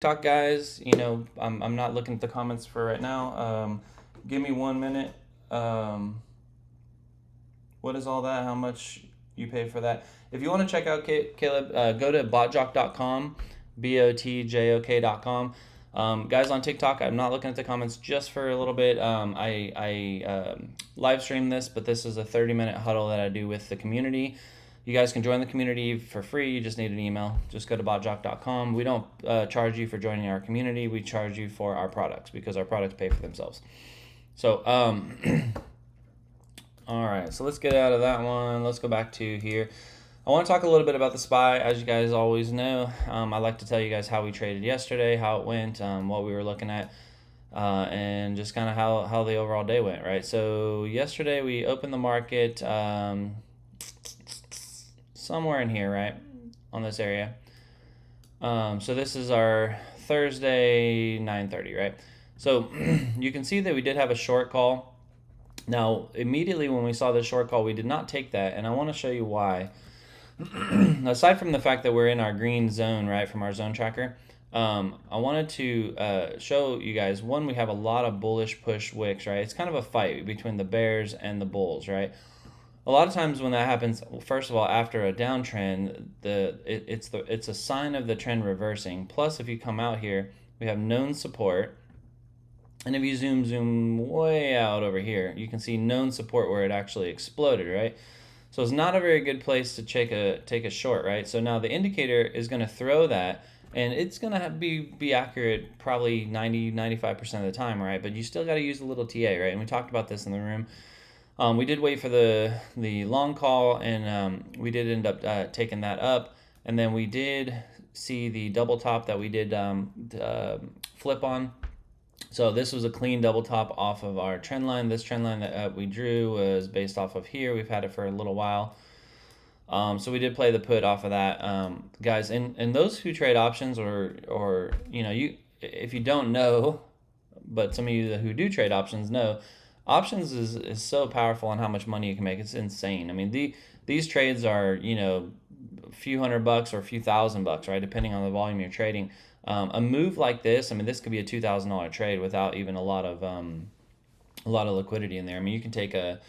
Talk, guys. I'm not looking at the comments for right now. Give me 1 minute. Um, what is all that? How much you pay for that? If you want to check out Caleb, go to botjok.com, botjok.com. Guys on TikTok, I'm not looking at the comments just for a little bit. I live stream this, but this is a 30-minute huddle that I do with the community. You guys can join the community for free. You just need an email. Just go to botjock.com. We don't charge you for joining our community. We charge you for our products because our products pay for themselves. So, all right. So let's get out of that one. Let's go back to here. I want to talk a little bit about the SPY. As you guys always know, I like to tell you guys how we traded yesterday, how it went, what we were looking at, and just kind of how the overall day went, right? So yesterday we opened the market somewhere in here, right, on this area. So this is our Thursday 9:30, right? So you can see that we did have a short call. Now, immediately when we saw the short call, we did not take that, and I want to show you why. Aside from the fact that we're in our green zone, right, from our zone tracker, I wanted to show you guys, one, we have a lot of bullish push wicks, right? It's kind of a fight between the bears and the bulls, right? A lot of times when that happens, first of all, after a downtrend, it's a sign of the trend reversing. Plus, if you come out here, we have known support, and if you zoom way out over here, you can see known support where it actually exploded, right? So it's not a very good place to take a short, right? So now the indicator is going to throw that, and it's going to be accurate probably 95% of the time, right? But you still got to use a little TA, right? And we talked about this in the room. We did wait for the long call, and we did end up taking that up. And then we did see the double top that we did flip on. So this was a clean double top off of our trend line. This trend line that we drew was based off of here. We've had it for a little while. So we did play the put off of that. Guys, and those who trade options or you if you don't know, but some of you who do trade options know, options is so powerful on how much money you can make. It's insane. I mean, these trades are, a few $100 or a few $1,000, right? Depending on the volume you're trading. A move like this, I mean, this could be a $2,000 trade without even a lot of liquidity in there. I mean, you can take a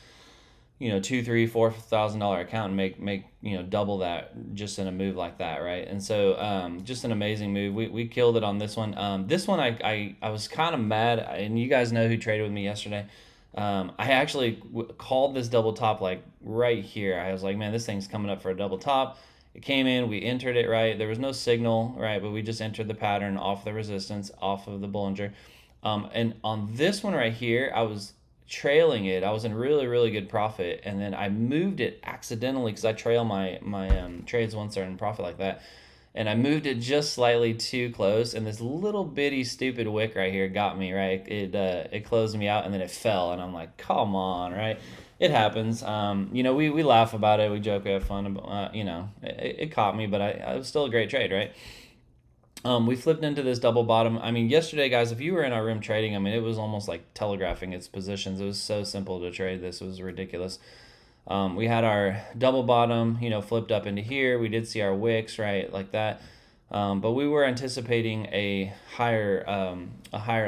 $2, $3, $4,000 account and make double that just in a move like that, right? And so just an amazing move. We killed it on this one. This one I was kind of mad, and you guys know who traded with me yesterday. I actually called this double top like right here. I was like, man, this thing's coming up for a double top. It came in, we entered it, right? There was no signal, right? But we just entered the pattern off the resistance, off of the Bollinger. And on this one right here, I was trailing it. I was in really, really good profit. And then I moved it accidentally because I trail my trades once they're in profit like that. And I moved it just slightly too close, and this little bitty stupid wick right here got me, right? It closed me out, and then it fell, and I'm like, come on, right? It happens. We laugh about it, we joke, we have fun. It caught me, but it was still a great trade, right? We flipped into this double bottom. I mean, yesterday, guys, if you were in our room trading, I mean, it was almost like telegraphing its positions. It was so simple to trade. This was ridiculous. We had our double bottom, flipped up into here. We did see our wicks, right, like that. But we were anticipating a higher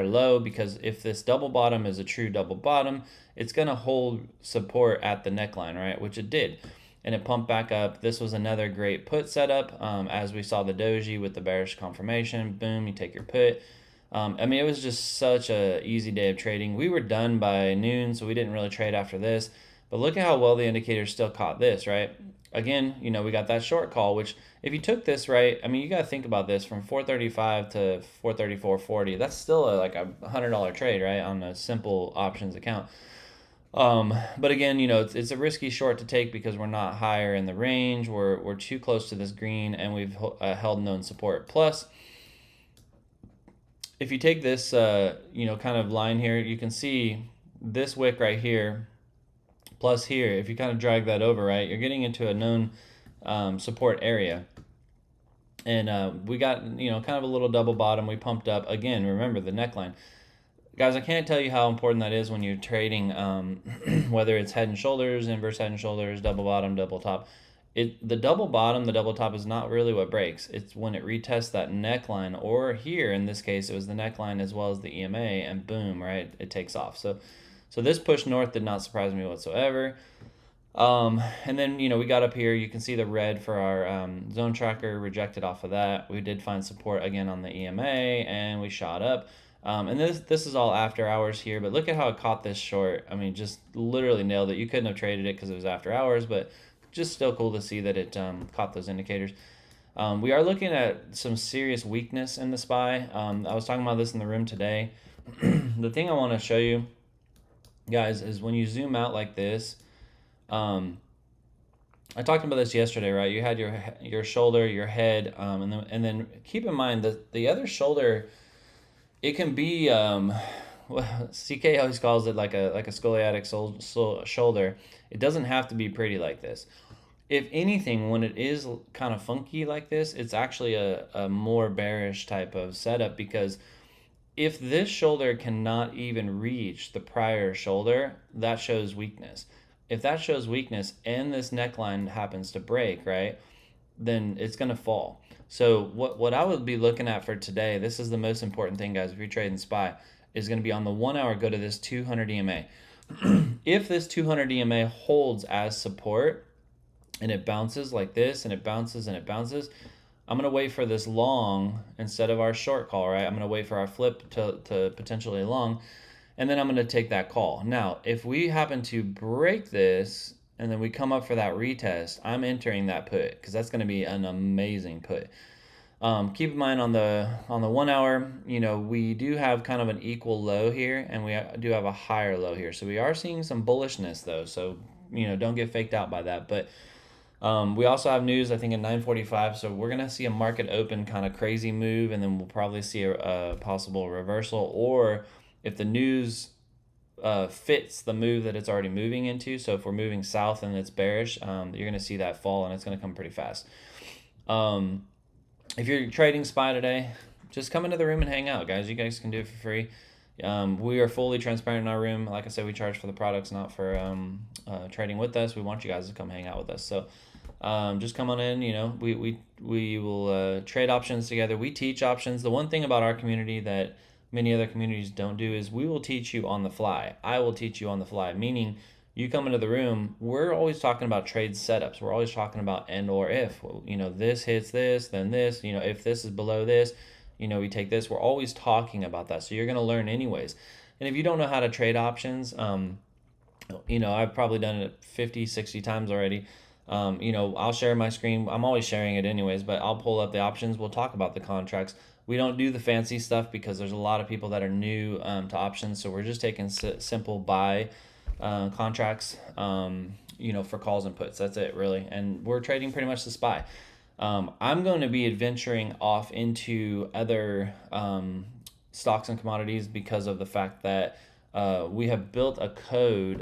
low, because if this double bottom is a true double bottom, it's going to hold support at the neckline, right, which it did. And it pumped back up. This was another great put setup. As we saw the doji with the bearish confirmation, boom, you take your put. I mean, it was just such a easy day of trading. We were done by noon, so we didn't really trade after this. But look at how well the indicator still caught this, right? Again, we got that short call, which if you took this, right, I mean, you got to think about this from 435 to 434.40. That's still like a $100 trade, right, on a simple options account. But again, it's a risky short to take because we're not higher in the range. We're too close to this green, and we've held known support. Plus, if you take this, kind of line here, you can see this wick right here. Plus here, if you kind of drag that over, right, you're getting into a known support area. And we got, kind of a little double bottom. We pumped up. Again, remember the neckline. Guys, I can't tell you how important that is when you're trading, whether it's head and shoulders, inverse head and shoulders, double bottom, double top. the double bottom, the double top is not really what breaks. It's when it retests that neckline, or here in this case, it was the neckline as well as the EMA, and boom, right, it takes off. So this push north did not surprise me whatsoever. And then, we got up here, you can see the red for our zone tracker rejected off of that. We did find support again on the EMA, and we shot up. And this is all after hours here, but look at how it caught this short. I mean, just literally nailed it. You couldn't have traded it because it was after hours, but just still cool to see that it caught those indicators. We are looking at some serious weakness in the SPY. I was talking about this in the room today. The thing I want to show you guys is when you zoom out like this, I talked about this yesterday, right? You had your shoulder, your head, and then keep in mind that the other shoulder, it can be well, CK always calls it like a scoliotic shoulder. It doesn't have to be pretty like this. If anything, when it is kind of funky like this, it's actually a more bearish type of setup, because if this shoulder cannot even reach the prior shoulder, that shows weakness. If that shows weakness and this neckline happens to break, right, then it's going to fall. So what I would be looking at for today, this is the most important thing, guys, if you're trading SPY, is going to be on the 1 hour, go to this 200 EMA. If this 200 EMA holds as support and it bounces like this and it bounces and it bounces, I'm going to wait for this long instead of our short call, right? I'm going to wait for our flip to potentially long, and then I'm going to take that call. Now, if we happen to break this and then we come up for that retest, I'm entering that put, because that's going to be an amazing put. Keep in mind on the 1 hour, we do have kind of an equal low here, and we do have a higher low here. So we are seeing some bullishness though. So, don't get faked out by that. But we also have news, I think, at 9:45. So we're going to see a market open kind of crazy move, and then we'll probably see a possible reversal, or if the news fits the move that it's already moving into. So if we're moving south and it's bearish, you're going to see that fall, and it's going to come pretty fast. If you're trading SPY today, just come into the room and hang out, guys. You guys can do it for free. We are fully transparent in our room. Like I said, we charge for the products, not for trading with us. We want you guys to come hang out with us. So just come on in. We will trade options together. We teach options. The one thing about our community that many other communities don't do is we will teach you on the fly. I will teach you on the fly, meaning you come into the room, we're always talking about trade setups. We're always talking about and or if, this hits this, then this, if this is below this, we take this. We're always talking about that. So you're going to learn anyways. And if you don't know how to trade options, I've probably done it 50, 60 times already. I'll share my screen. I'm always sharing it anyways, but I'll pull up the options. We'll talk about the contracts. We don't do the fancy stuff because there's a lot of people that are new to options. So we're just taking simple buy contracts, for calls and puts. That's it, really. And we're trading pretty much the SPY. I'm going to be adventuring off into other stocks and commodities because of the fact that we have built a code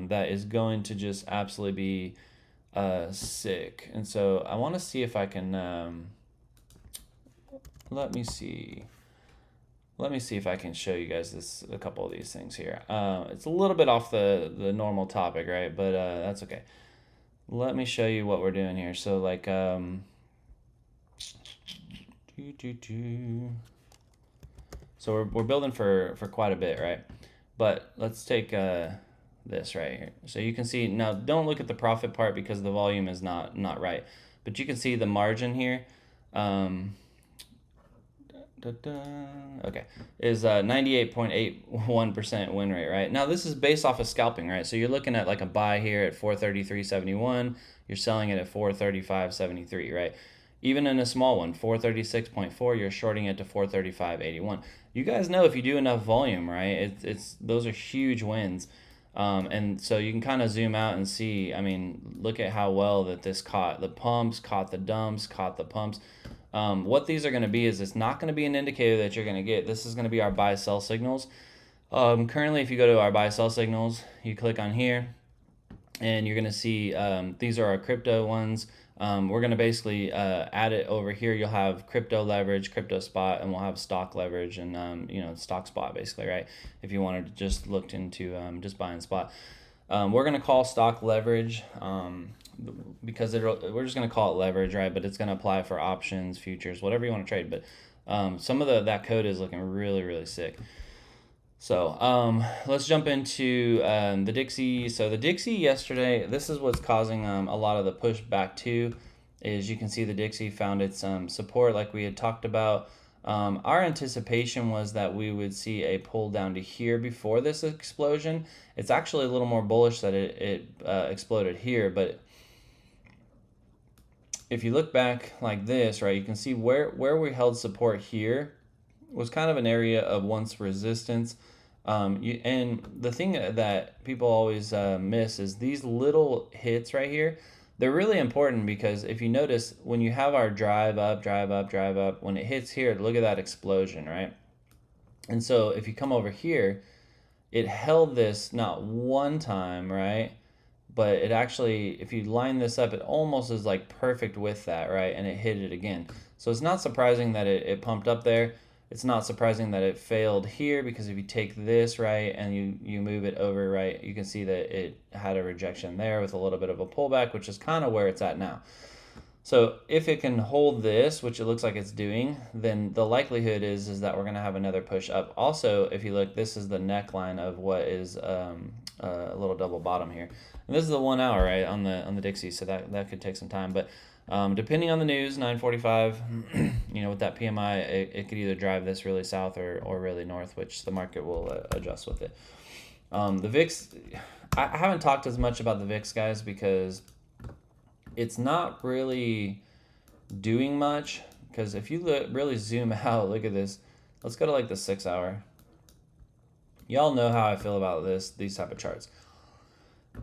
that is going to just absolutely be sick. And so I want to see if I can let me see if I can show you guys a couple of these things here. It's a little bit off the normal topic, right? But that's okay. Let me show you what we're doing here. So like, so we're building for quite a bit, right? But let's take this right here. So you can see, now don't look at the profit part because the volume is not right. But you can see the margin here. Okay, is 98.81% win rate, right? Now this is based off of scalping, right? So you're looking at like a buy here at 433.71, you're selling it at 435.73, right? Even in a small one, 436.4, you're shorting it to 435.81. You guys know if you do enough volume, right? Those are huge wins. And so you can kind of zoom out and see, I mean, look at how well that this caught the pumps, caught the dumps, caught the pumps. What these are going to be is it's not going to be an indicator that you're going to get. This is going to be our buy sell signals. Currently, if you go to our buy sell signals, you click on here and you're going to see these are our crypto ones. We're going to basically add it over here. You'll have crypto leverage, crypto spot, and we'll have stock leverage and stock spot basically, right? If you wanted to just look into just buying spot. We're going to call stock leverage because we're just going to call it leverage, right? But it's going to apply for options, futures, whatever you want to trade. But some of that code is looking really, really sick. So let's jump into the Dixie. So the Dixie yesterday, this is what's causing a lot of the push back too, is you can see the Dixie found its support like we had talked about. Our anticipation was that we would see a pull down to here before this explosion. It's actually a little more bullish that it exploded here, but if you look back like this, right, you can see where we held support here was kind of an area of once resistance. And the thing that people always miss is these little hits right here. They're really important because if you notice, when you have our drive up, drive up, drive up, when it hits here, look at that explosion, right? And so if you come over here, it held this not one time, right? But it actually, if you line this up, it almost is like perfect with that, right? And it hit it again. So it's not surprising that it pumped up there. It's not surprising that it failed here, because if you take this, right, and you move it over, right, you can see that it had a rejection there with a little bit of a pullback, which is kind of where it's at now. So if it can hold this, which it looks like it's doing, then the likelihood is that we're going to have another push up. Also, if you look, this is the neckline of what is a little double bottom here. And this is the 1 hour, right, on the Dixie, so that could take some time. But depending on the news, 9:45, with that PMI, it could either drive this really south or really north, which the market will adjust with it. The VIX, I haven't talked as much about the VIX, guys, because it's not really doing much. Because if you really zoom out, look at this. Let's go to like the 6 hour. Y'all know how I feel about these type of charts.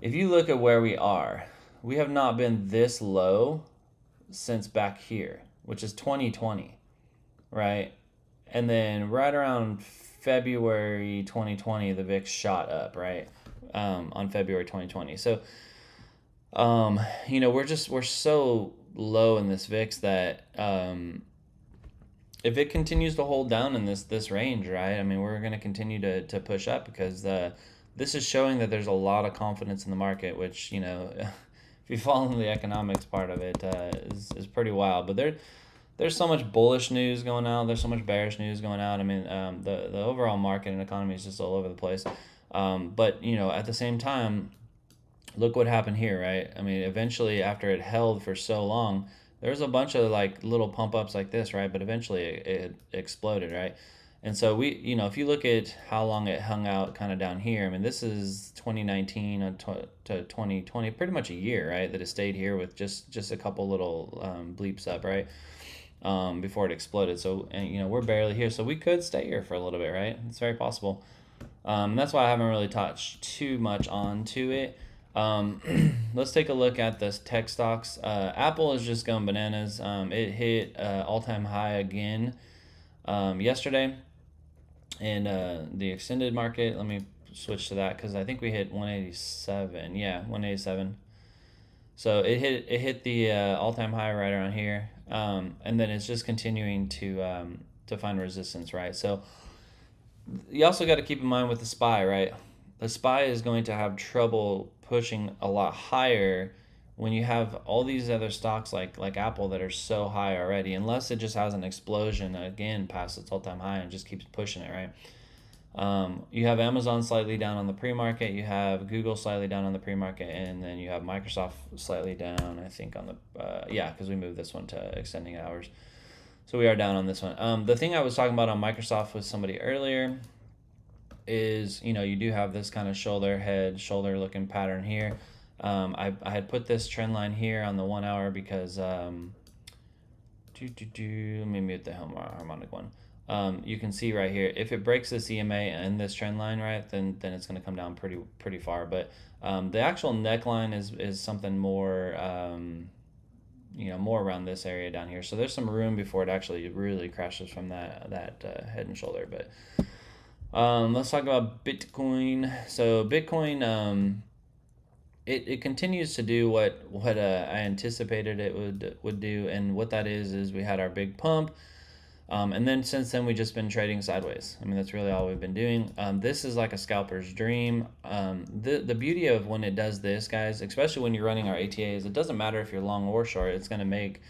If you look at where we are, we have not been this low since back here, which is 2020, right? And then right around February 2020, the VIX shot up, right? On February 2020. So, we're so low in this VIX that if it continues to hold down in this range, right? I mean, we're going to continue to push up, because this is showing that there's a lot of confidence in the market, which, if you fall into the economics part of it, is pretty wild. But there's so much bullish news going out. There's so much bearish news going out. I mean, the overall market and economy is just all over the place. But, at the same time, look what happened here, right? I mean, eventually, after it held for so long, there's a bunch of like little pump ups like this, right? But eventually it exploded, right? And so if you look at how long it hung out kind of down here, I mean, this is 2019 to 2020, pretty much a year, right? That it stayed here with just a couple little bleeps up, right? Before it exploded. So, and, we're barely here. So we could stay here for a little bit, right? It's very possible. That's why I haven't really touched too much onto it. Let's take a look at this tech stocks. Apple is just going bananas. It hit all-time high again yesterday. And the extended market, let me switch to that, because I think we hit 187. Yeah, 187. So it hit the all-time high right around here, and then it's just continuing to find resistance, right? So you also got to keep in mind with the SPY, right? The SPY is going to have trouble pushing a lot higher when you have all these other stocks like Apple that are so high already, unless it just has an explosion again past its all-time high and just keeps pushing it, right? You have Amazon slightly down on the pre-market, you have Google slightly down on the pre-market, and then you have Microsoft slightly down, I think, on the because we moved this one to extending hours, so we are down on this one. The thing I was talking about on Microsoft with somebody earlier is, you do have this kind of shoulder looking pattern here. I had put this trend line here on the 1 hour because let me mute the harmonic one. You can see right here, if it breaks this EMA and this trend line, right, then it's going to come down pretty far. But the actual neckline is something more more around this area down here. So there's some room before it actually really crashes from that head and shoulder. But let's talk about Bitcoin. So Bitcoin, it continues to do what I anticipated it would do, and what that is we had our big pump. And then since then, we've just been trading sideways. I mean, that's really all we've been doing. This is like a scalper's dream. The beauty of when it does this, guys, especially when you're running our ATAs, it doesn't matter if you're long or short. It's going to make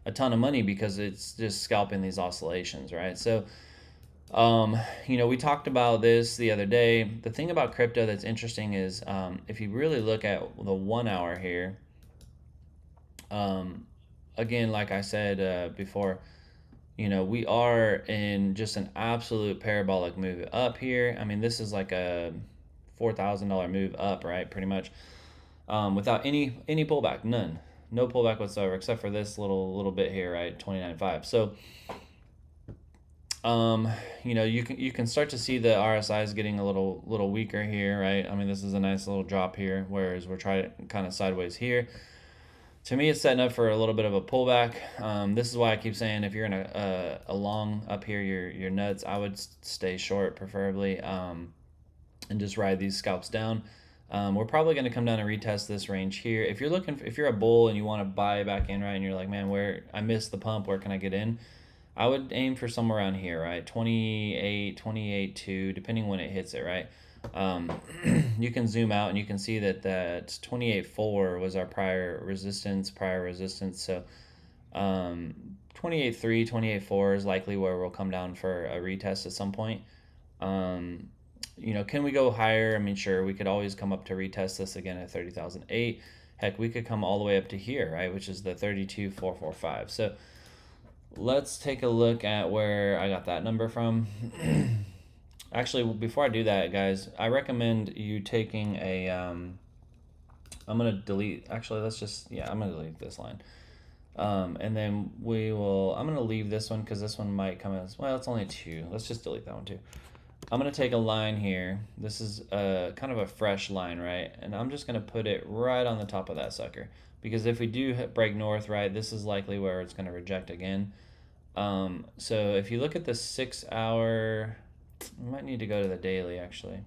a ton of money because it's just scalping these oscillations, right? So, we talked about this the other day. The thing about crypto that's interesting is if you really look at the 1 hour here, again, like I said before, we are in just an absolute parabolic move up here. I mean, this is like a $4,000 move up, right? Pretty much, without any pullback, none, no pullback whatsoever, except for this little bit here, right? 29.5. So, you can start to see the RSI is getting a little weaker here, right? I mean, this is a nice little drop here, whereas we're trying kind of sideways here. To me, it's setting up for a little bit of a pullback. This is why I keep saying if you're in a long up here, you're nuts. I would stay short preferably, and just ride these scalps down. We're probably going to come down and retest this range here. If you're a bull and you want to buy back in, right, and you're like, man, where I missed the pump, where can I get in? I would aim for somewhere around here, right? 28.2, depending when it hits it, right? You can zoom out and you can see that 28.4 was our prior resistance. So 28.3, 28.4 is likely where we'll come down for a retest at some point. Can we go higher? I mean, sure, we could always come up to retest this again at 30,008. Heck, we could come all the way up to here, right? Which is the 32,445. So let's take a look at where I got that number from. Actually, before I do that, guys, I recommend you taking a, I'm going to delete, actually, I'm going to delete this line. And then I'm going to leave this one because this one might come as, well, it's only 2. Let's just delete that one too. I'm going to take a line here. This is kind of a fresh line, right? And I'm just going to put it right on the top of that sucker. Because if we do break north, right, this is likely where it's going to reject again. So if you look at the 6 hour, I might need to go to the daily actually.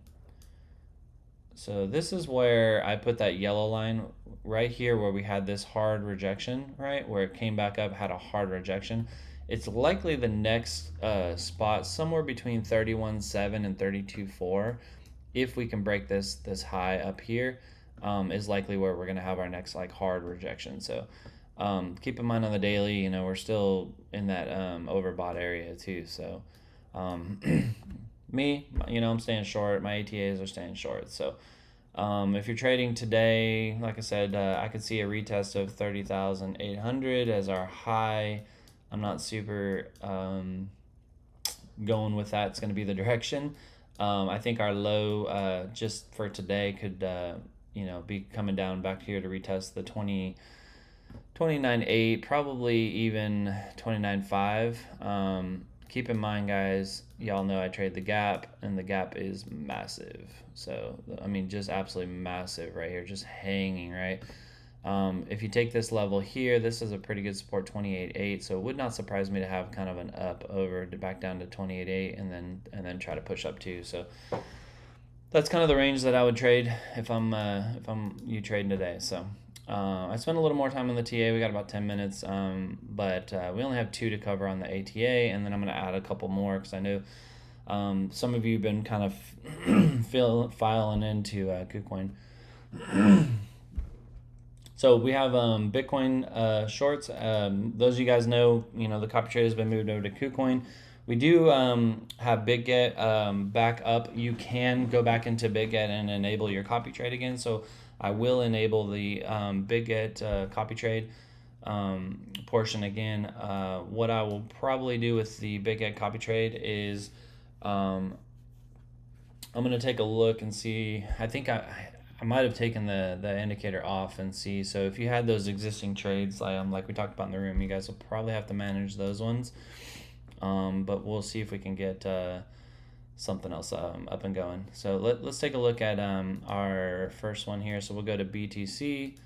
So this is where I put that yellow line right here where we had this hard rejection, right? Where it came back up, had a hard rejection. It's likely the next spot somewhere between 31.7 and 32.4. If we can break this high up here, is likely where we're gonna have our next like hard rejection. So keep in mind on the daily, we're still in that overbought area too. So me, I'm staying short. My ATAs are staying short. So if you're trading today, like I said, I could see a retest of 30,800 as our high. I'm not super going with that. It's going to be the direction. I think our low just for today could be coming down back here to retest the 29.8, probably even 29.5. Keep in mind, guys, y'all know I trade the gap, and the gap is massive. So, I mean, just absolutely massive right here, just hanging, right? If you take this level here, this is a pretty good support, 28.8. So it would not surprise me to have kind of an up over to back down to 28.8 and then try to push up too. So that's kind of the range that I would trade if I'm you trading today. So I spent a little more time on the TA. We got about 10 minutes, but we only have 2 to cover on the ATA, and then I'm going to add a couple more because I know some of you have been kind of filing into KuCoin. So we have Bitcoin shorts. Those of you guys know, the copy trade has been moved over to KuCoin. We do have BitGet back up. You can go back into BitGet and enable your copy trade again. So I will enable the BitGet copy trade portion again. What I will probably do with the BitGet copy trade is I'm going to take a look and see. I think I might have taken the indicator off and see. So if you had those existing trades, like we talked about in the room, you guys will probably have to manage those ones. But we'll see if we can get something else up and going. So let's take a look at our first one here. So we'll go to BTC.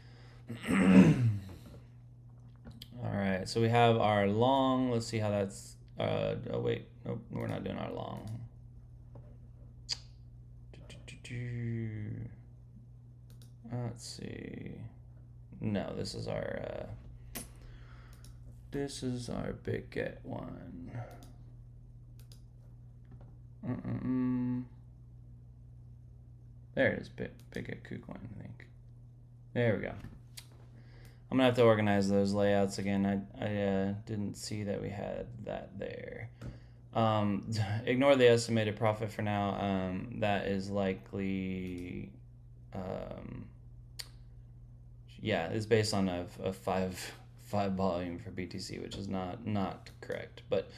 All right, so we have our long. Let's see how that's, oh wait, nope, we're not doing our long. Let's see. No, this is our BitGet one. There it is, big at KuCoin, I think. There we go. I'm gonna have to organize those layouts again. I didn't see that we had that there. Ignore the estimated profit for now. That is likely, yeah, it's based on a five volume for BTC, which is not correct. But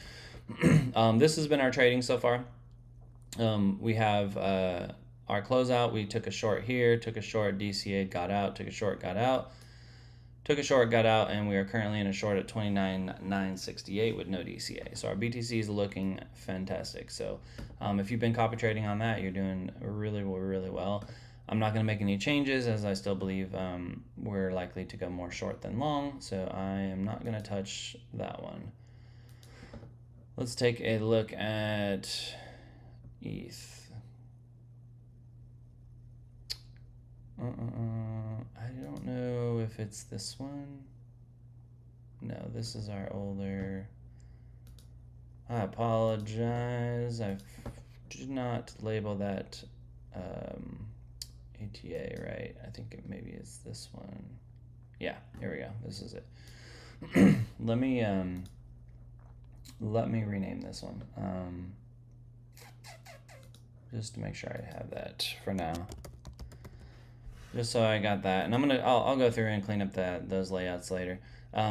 this has been our trading so far. We have our closeout. We took a short here, took a short, DCA, got out, took a short, got out. Took a short, got out, and we are currently in a short at 29,968 with no DCA. So our BTC is looking fantastic. So if you've been copy trading on that, you're doing really, really well. I'm not going to make any changes as I still believe we're likely to go more short than long. So I am not going to touch that one. Let's take a look at ETH. I don't know if it's this one. No, this is our older. I apologize. I did not label that ATA right. I think it maybe is this one. Yeah, here we go. This is it. Let me rename this one. Just to make sure I have that for now. Just so I got that, and I'll go through and clean up those layouts later.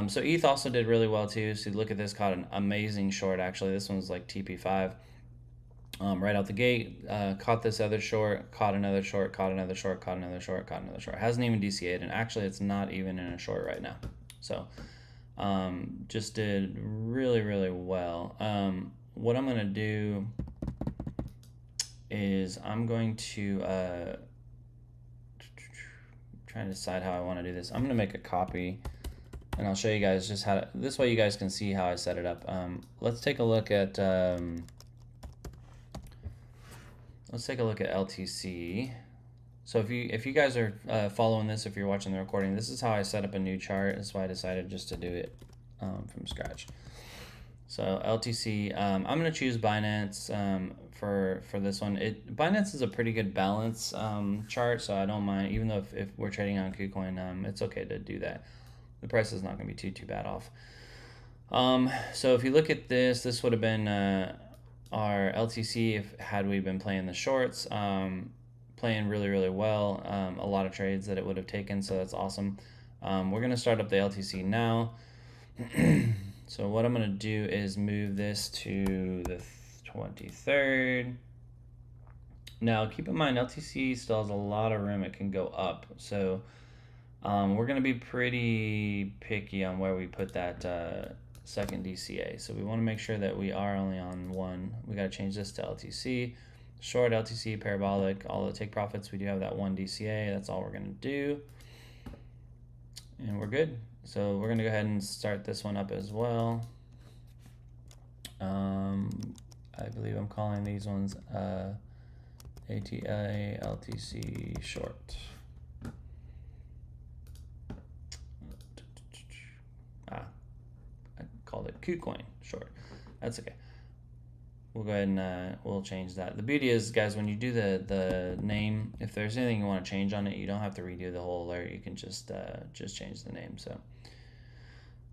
So ETH also did really well too. So look at this, caught an amazing short actually. This one's like TP5. Right out the gate, caught this other short, caught another short, caught another short, caught another short, caught another short. Hasn't even DCA'd, and actually it's not even in a short right now. So just did really well. What I'm gonna do is I'm going to trying to decide how I want to do this. I'm going to make a copy and I'll show you guys just how to, this way you guys can see how I set it up. Let's take a look at LTC. So if you guys are following this, if you're watching the recording, this is how I set up a new chart. That's why I decided just to do it from scratch. So LTC, I'm going to choose Binance for this one. Binance is a pretty good balance chart, so I don't mind, even though if we're trading on KuCoin, it's okay to do that. The price is not going to be too bad off. So if you look at this would have been our LTC had we been playing the shorts, playing really well. A lot of trades that it would have taken, so that's awesome. We're going to start up the LTC now. So what I'm going to do is move this to the 23rd. Now keep in mind LTC still has a lot of room, it can go up. So we're going to be pretty picky on where we put that second DCA. So we want to make sure that we are only on one. We got to change this to LTC. Short, LTC, parabolic, all the take profits. We do have that one DCA. That's all we're going to do. And we're good. So we're going to go ahead and start this one up as well. I believe I'm calling these ones ATA LTC short. I called it KuCoin short. That's okay. We'll go ahead and we'll change that. The beauty is, guys, when you do the name, if there's anything you want to change on it, you don't have to redo the whole alert. You can just change the name. So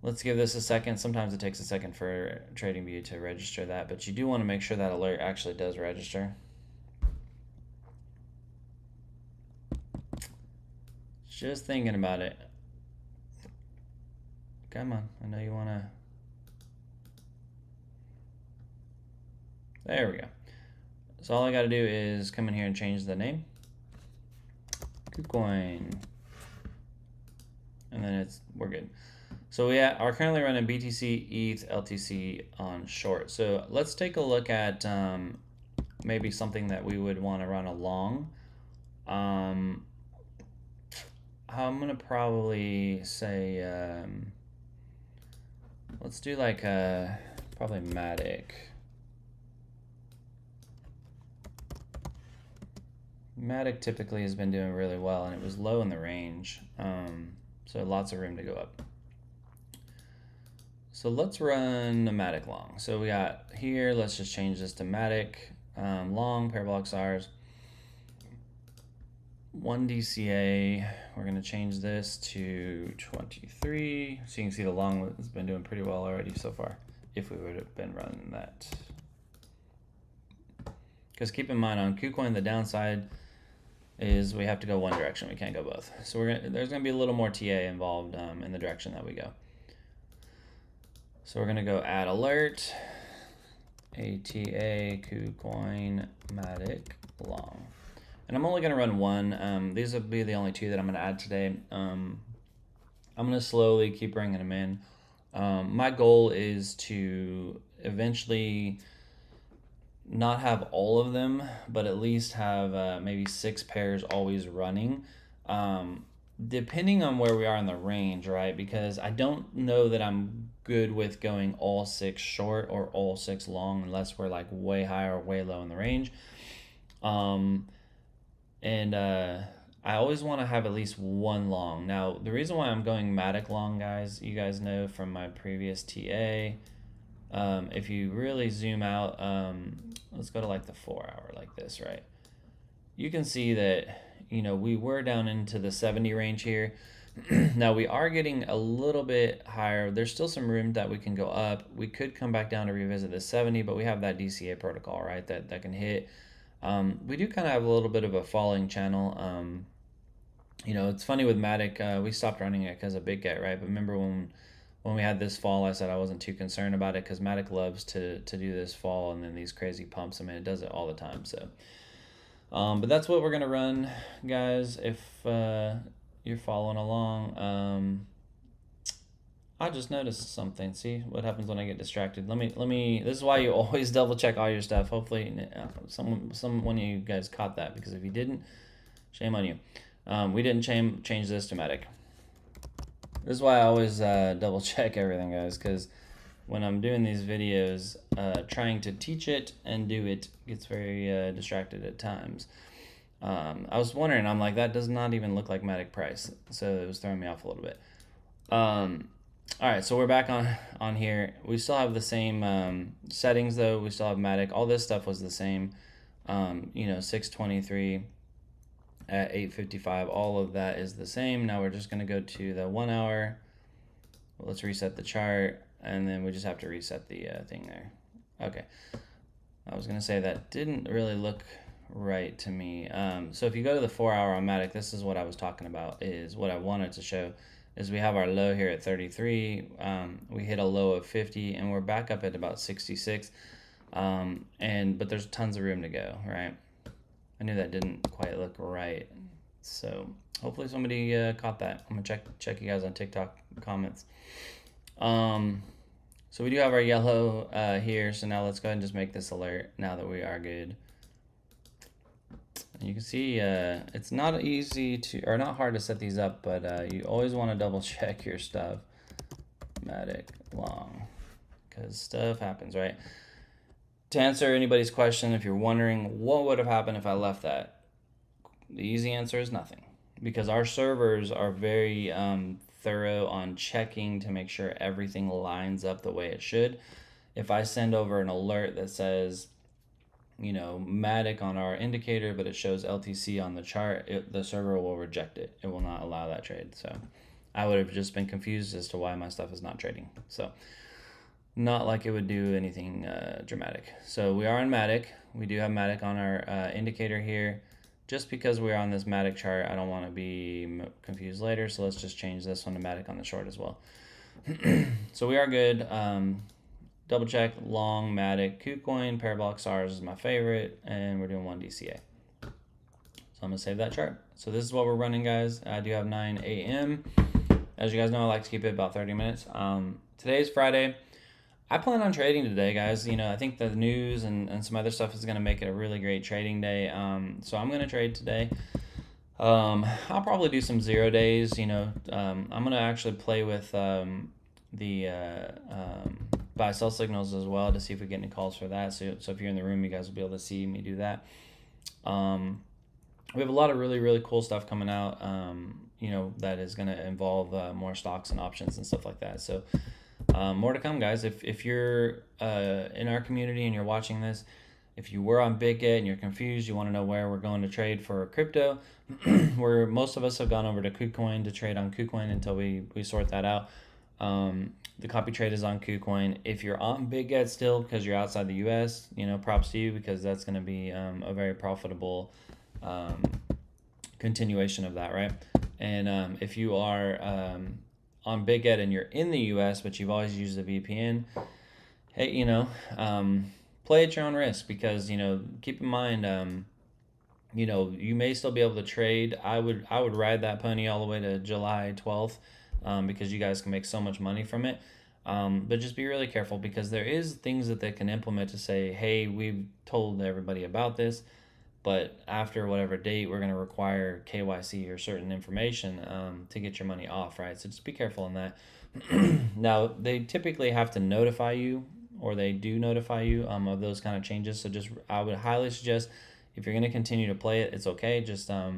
let's give this a second. Sometimes it takes a second for TradingView to register that, but you do want to make sure that alert actually does register. Just thinking about it. Come on, I know you want to. There we go. So all I got to do is come in here and change the name. KuCoin. And then we're good. So we are currently running BTC, ETH, LTC on short. So let's take a look at maybe something that we would want to run along. I'm going to probably say, let's do like probably Matic. Matic typically has been doing really well, and it was low in the range, so lots of room to go up. So let's run a Matic long. So we got here, let's just change this to Matic. long, parabolic SARs, 1 DCA. We're going to change this to 23. So you can see the long has been doing pretty well already so far if we would have been running that. Because keep in mind on KuCoin, the downside is we have to go one direction. We can't go both. So there's going to be a little more TA involved in the direction that we go. So we're going to go add alert, ATA, KuCoin, Matic, long. And I'm only going to run one. These will be the only two that I'm going to add today. I'm going to slowly keep bringing them in. My goal is to eventually not have all of them, but at least have maybe 6 pairs always running, depending on where we are in the range, right? Because I don't know that I'm good with going all 6 short or all 6 long unless we're like way high or way low in the range. I always want to have at least one long. Now, the reason why I'm going Matic long, guys, you guys know from my previous TA, if you really zoom out, let's go to like the 4 hour like this, right? You can see that, you know, we were down into the 70 range here. Now we are getting a little bit higher. There's still some room that we can go up. We could come back down to revisit the 70, but we have that DCA protocol, right? That can hit. We do kind of have a little bit of a falling channel. You know, it's funny with Matic, we stopped running it because of Big Get, right? But remember when we had this fall, I said I wasn't too concerned about it because Matic loves to do this fall and then these crazy pumps. I mean, it does it all the time. So, but that's what we're going to run, guys. If you're following along, I just noticed something. See what happens when I get distracted. Let me, this is why you always double check all your stuff. Hopefully one of you guys caught that, because if you didn't, shame on you. We didn't change this to Matic. This is why I always double check everything, guys, because when I'm doing these videos, trying to teach it and do it gets very distracted at times. I was wondering, I'm like, that does not even look like Matic price, so it was throwing me off a little bit. All right, so we're back on here. We still have the same settings, though. We still have Matic. All this stuff was the same. You know, 623 at 855. All of that is the same. Now we're just going to go to the 1 hour. Well, let's reset the chart, and then we just have to reset the thing there. Okay. I was going to say that didn't really look right to me. So if you go to the 4 hour on Matic, this is what I was talking about, is what I wanted to show. Is we have our low here at 33, we hit a low of 50, and we're back up at about 66, but there's tons of room to go, right? I knew that didn't quite look right, so hopefully somebody caught that. I'm gonna check you guys on TikTok comments. So we do have our yellow here, so now let's go ahead and just make this alert now that we are good. You can see it's not easy to, or not hard to set these up, but you always want to double check your stuff. Matic long, because stuff happens, right? To answer anybody's question, if you're wondering what would have happened if I left that, the easy answer is nothing, because our servers are very thorough on checking to make sure everything lines up the way it should. If I send over an alert that says, you know, Matic on our indicator, but it shows LTC on the chart, the server will reject it. It will not allow that trade. So I would have just been confused as to why my stuff is not trading. So not like it would do anything dramatic. So we are on Matic. We do have Matic on our indicator here. Just because we're on this Matic chart, I don't want to be confused later. So let's just change this one to Matic on the short as well. So we are good. Double check, long, Matic, KuCoin, parabolic SARs is my favorite, and we're doing 1 DCA. So I'm going to save that chart. So this is what we're running, guys. I do have 9 a.m. As you guys know, I like to keep it about 30 minutes. Today's Friday. I plan on trading today, guys. You know, I think the news and some other stuff is going to make it a really great trading day. So I'm going to trade today. I'll probably do some 0 days. You know, I'm going to actually play with the buy-sell signals as well to see if we get any calls for that. So if you're in the room, you guys will be able to see me do that. We have a lot of really, really cool stuff coming out, you know, that is going to involve more stocks and options and stuff like that. So more to come, guys. If you're in our community and you're watching this, If you were on BitGet and you're confused, you want to know where we're going to trade for crypto, where most of us have gone over to KuCoin to trade on KuCoin until we sort that out. The copy trade is on KuCoin. If you're on BitGet still because you're outside the US, props to you, because that's going to be a very profitable continuation of that, right? And if you are on BitGet and you're in the US, but you've always used a VPN, hey, play at your own risk, because keep in mind, you may still be able to trade. I would ride that pony all the way to July 12th, because you guys can make so much money from it. But just be really careful, because there is things that they can implement to say, hey, we've told everybody about this, but after whatever date, we're going to require KYC or certain information to get your money off, right? So just be careful in that. Now, they typically have to notify you, or they do notify you of those kind of changes. So I would highly suggest, if you're going to continue to play it, it's okay. Just I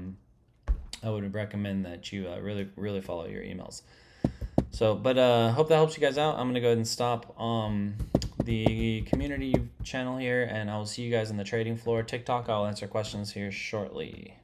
would recommend that you really, really follow your emails. So, but hope that helps you guys out. I'm going to go ahead and stop the community channel here, and I will see you guys on the trading floor. TikTok, I'll answer questions here shortly.